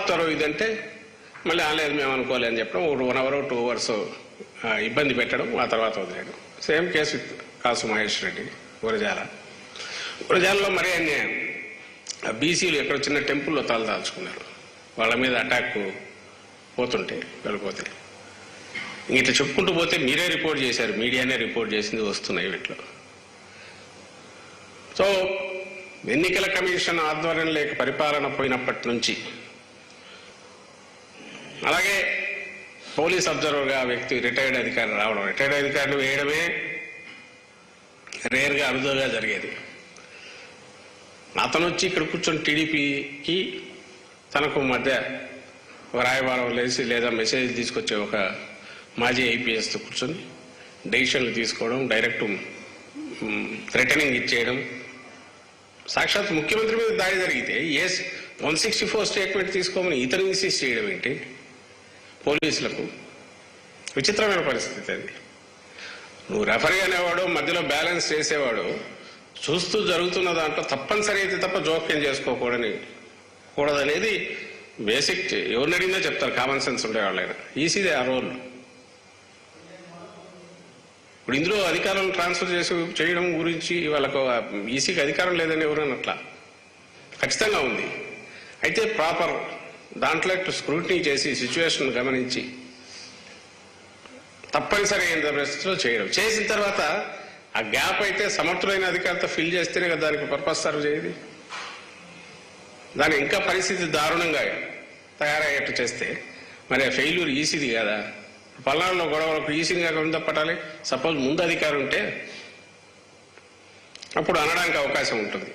ఆపుతారో ఇదంటే మళ్ళీ లేదు మేము అనుకోలే అని చెప్పడం 1 hour 2 hours ఇబ్బంది పెట్టడం, ఆ తర్వాత వదిలేయడం. సేమ్ కేసు విత్ కాసు మహేష్ రెడ్డి గురజాలలో మరీ అన్యాయం. బీసీలు ఎక్కడ చిన్న టెంపుల్లో తలదాల్చుకున్నారు, వాళ్ళ మీద అటాక్ పోతుంటే వెళ్ళిపోతే ఇట్లా చెప్పుకుంటూ పోతే మీరే రిపోర్ట్ చేశారు, మీడియానే రిపోర్ట్ చేసింది వస్తున్నాయి వీటిలో. సో ఎన్నికల కమిషన్ ఆధ్వర్యం లేక పరిపాలన పోయినప్పటి నుంచి, అలాగే పోలీస్ అబ్జర్వర్గా వ్యక్తి రిటైర్డ్ అధికారి రావడం, రిటైర్డ్ అధికారులు వేయడమే రేర్గా అరుదుగా జరిగేది. అతను వచ్చి ఇక్కడ కూర్చొని టీడీపీకి తనకు మధ్య ఒక రాయబారం లేసి లేదా మెసేజ్ తీసుకొచ్చే ఒక మాజీ ఐపీఎస్తో కూర్చొని డెసిషన్లు తీసుకోవడం, డైరెక్ట్ థ్రెటనింగ్ ఇచ్చేయడం. సాక్షాత్ ముఖ్యమంత్రి మీద దాడి జరిగితే 164 స్టేట్మెంట్ తీసుకోమని ఇతను ఇన్సిస్ట్ చేయడం ఏంటి పోలీసులకు? విచిత్రమైన పరిస్థితి అది. నువ్వు రెఫరీ అనేవాడు, మధ్యలో బ్యాలెన్స్ చేసేవాడు, చూస్తూ జరుగుతున్న దాంట్లో తప్పనిసరి అయితే తప్ప జోక్యం చేసుకోకూడదనేది బేసిక్. ఎవరిని అడిగినా చెప్తారు, కామన్ సెన్స్ ఉండేవాళ్ళైనా. ఈసీదే ఆ రోల్. ఇప్పుడు ఇందులో అధికారులను ట్రాన్స్ఫర్ చేయడం గురించి వాళ్ళకు ఈసీకి అధికారం లేదని ఎవరన్నట్లా ఖచ్చితంగా ఉంది. అయితే ప్రాపర్ దాంట్లో స్క్రూటినీ చేసి సిచ్యువేషన్ గమనించి తప్పనిసరి అయిన పరిస్థితిలో చేయడం, చేసిన తర్వాత ఆ గ్యాప్ అయితే సమర్థులైన అధికారితో ఫిల్ చేస్తేనే కదా దానికి పర్పస్ సర్వ్ చేయదు. దాని ఇంకా పరిస్థితి దారుణంగా తయారయ్యేట్టు చేస్తే మరి ఆ ఫెయిల్యూర్ ఈసీది కదా. పల్నాడులో గొడవలకు ఈసీని కాకుండా పట్టాలి. సపోజ్ ముందు అధికారం ఉంటే అప్పుడు అనడానికి అవకాశం ఉంటుంది.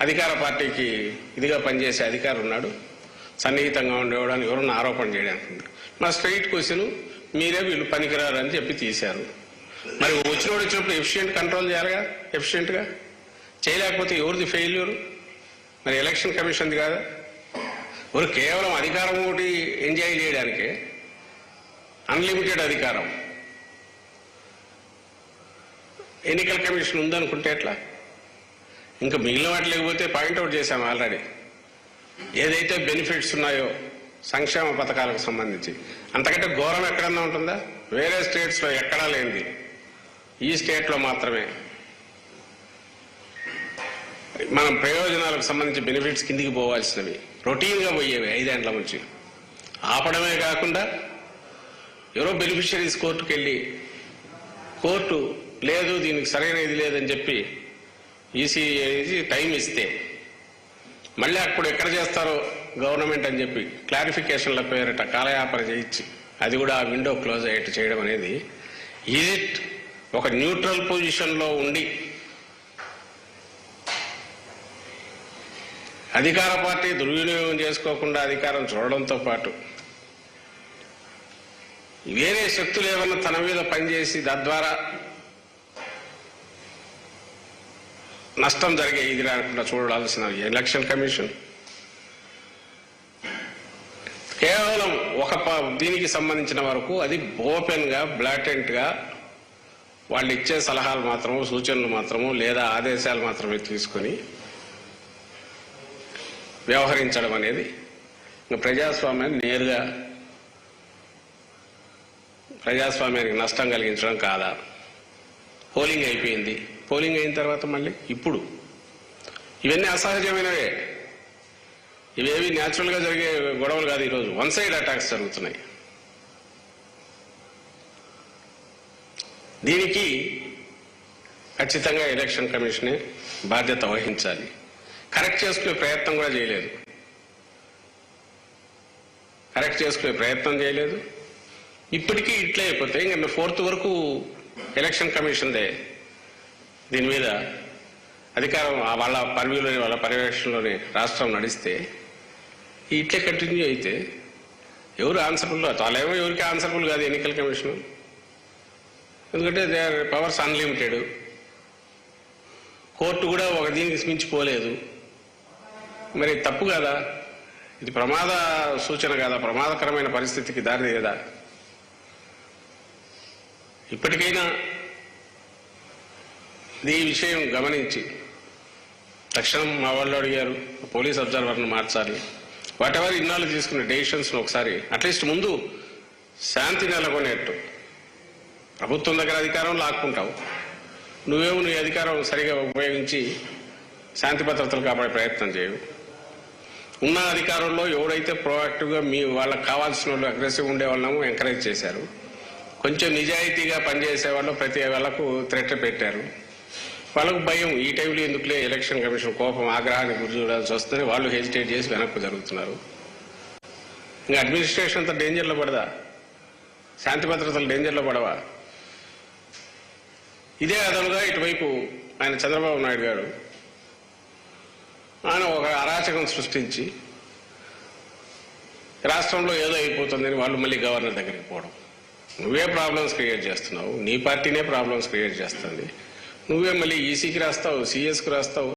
అధికార పార్టీకి ఇదిగా పనిచేసే అధికారం ఉన్నాడు, సన్నిహితంగా ఉండేవాడని ఎవరన్నా ఆరోపణ చేయడానికి. మా స్ట్రైట్ క్వశ్చన్, మీరే వీళ్ళు పనికిరారని చెప్పి తీశారు. మరి వచ్చినప్పుడు ఎఫిషియెంట్ కంట్రోల్ చేయాలిగా, ఎఫిషియెంట్గా చేయలేకపోతే ఎవరిది ఫెయిల్యూర్? మరి ఎలక్షన్ కమిషన్ది కాదా? ఎవరు కేవలం అధికారం ఒకటి ఎంజాయ్ చేయడానికే అన్లిమిటెడ్ అధికారం. ఎన్నికల కమిషన్ ఉందనుకుంటే ఎట్లా? ఇంకా మిగిలిన వాటి లేకపోతే పాయింట్అవుట్ చేశాం ఆల్రెడీ. ఏదైతే బెనిఫిట్స్ ఉన్నాయో సంక్షేమ పథకాలకు సంబంధించి అంతకంటే ఘోరం ఎక్కడన్నా ఉంటుందా? వేరే స్టేట్స్లో ఎక్కడా లేనిది ఈ స్టేట్లో మాత్రమే మనం ప్రయోజనాలకు సంబంధించి బెనిఫిట్స్ కిందికి పోవాల్సినవి రొటీన్గా పోయేవి 5 ఏళ్ల నుంచి. ఆపడమే కాకుండా ఎవరో బెనిఫిషరీస్ కోర్టుకు వెళ్ళి కోర్టు లేదు దీనికి సరైన ఇది లేదని చెప్పి ఈసీ టైం ఇస్తే మళ్ళీ అప్పుడు ఎక్కడ చేస్తారో గవర్నమెంట్ అని చెప్పి క్లారిఫికేషన్ల పేరిట కాలయాపన చేయించి అది కూడా ఆ విండో క్లోజ్ అయ్యేట్టు చేయడం అనేది ఈజిట్ ఒక న్యూట్రల్ పొజిషన్లో ఉండి అధికార పార్టీ దుర్వినియోగం చేసుకోకుండా అధికారం చూడడంతో పాటు వేరే శక్తులు ఏమన్నా తన మీద పనిచేసి తద్వారా నష్టం జరిగే ఇది రాకుండా చూడాల్సిన ఎలక్షన్ కమిషన్ కేవలం ఒక దీనికి సంబంధించిన వరకు అది ఓపెన్ గా బ్లాటెంట్ గా వాళ్ళు ఇచ్చే సలహాలు మాత్రము, సూచనలు మాత్రము లేదా ఆదేశాలు మాత్రమే తీసుకొని వ్యవహరించడం అనేది ప్రజాస్వామ్యాన్ని నేరుగా ప్రజాస్వామ్యానికి నష్టం కలిగించడం కాదా? పోలింగ్ అయిపోయింది, పోలింగ్ అయిన తర్వాత మళ్ళీ ఇప్పుడు ఇవన్నీ అసహజమైనవే, ఇవేవి న్యాచురల్గా జరిగే గొడవలు కాదు. ఈరోజు 1 సైడ్ అటాక్స్ జరుగుతున్నాయి. దీనికి ఖచ్చితంగా ఎలక్షన్ కమిషనే బాధ్యత వహించాలి. కరెక్ట్ చేసుకునే ప్రయత్నం కూడా చేయలేదు, కరెక్ట్ చేసుకునే ప్రయత్నం చేయలేదు. ఇప్పటికీ ఇట్లే అయిపోతే ఇంకా 4th వరకు ఎలక్షన్ కమిషన్దే దీని మీద అధికారం వాళ్ళ పర్వ్యూలోని వాళ్ళ పర్యవేక్షణలోని రాష్ట్రం నడిస్తే ఇట్లే కంటిన్యూ అయితే ఎవరు ఆన్సరబుల్? వాళ్ళేమో ఎవరికి ఆన్సరబుల్ కాదు ఎన్నికల కమిషన్, ఎందుకంటే they are powers unlimited. Court కూడా ఒక దీనికి మించిపోలేదు. మరి తప్పు కదా ఇది? ప్రమాద సూచన కదా, ప్రమాదకరమైన పరిస్థితికి దారి కదా. ఇప్పటికైనా ఈ విషయం గమనించి తక్షణం మా వాళ్ళు అడిగారు పోలీస్ అబ్జర్వర్ను మార్చాలి, వాట్ ఎవర్ ఇన్నాళ్ళు తీసుకున్న డెసిషన్స్ను ఒకసారి అట్లీస్ట్ ముందు శాంతి నెలకొనేట్టు. ప్రభుత్వం దగ్గర అధికారం లాక్కుంటావు, నువ్వేమో నీ అధికారం సరిగా ఉపయోగించి శాంతి భద్రతలు కాపాడే ప్రయత్నం చేయవు. ఉన్న అధికారంలో ఎవరైతే ప్రోయాక్టివ్గా మీ వాళ్ళకి కావాల్సిన వాళ్ళు అగ్రెసివ్ ఉండే వాళ్ళము ఎంకరేజ్ చేశారు, కొంచెం నిజాయితీగా పనిచేసే వాళ్ళు ప్రతి వాళ్ళకు థ్రెట్ పెట్టారు. వాళ్ళకు భయం, ఈ టైంలో ఎందుకులే ఎలక్షన్ కమిషన్ కోపం ఆగ్రహానికి గురి చూడాల్సి వస్తుంది, వాళ్ళు హెజిటేట్ చేసి వెనక్కు జరుగుతున్నారు. ఇంకా అడ్మినిస్ట్రేషన్ అంతా డేంజర్లో పడదా? శాంతి భద్రతలు డేంజర్లో పడవా? ఇదే అదనుగా ఇటువైపు ఆయన చంద్రబాబు నాయుడు గారు ఆయన ఒక అరాచకం సృష్టించి రాష్ట్రంలో ఏదో అయిపోతుందని వాళ్ళు మళ్ళీ గవర్నర్ దగ్గరికి పోవడం. నువ్వే ప్రాబ్లమ్స్ క్రియేట్ చేస్తున్నావు, నీ పార్టీనే ప్రాబ్లమ్స్ క్రియేట్ చేస్తుంది. నువ్వే మళ్ళీ ఈసీకి రాస్తావు, సిఎస్కి రాస్తావు.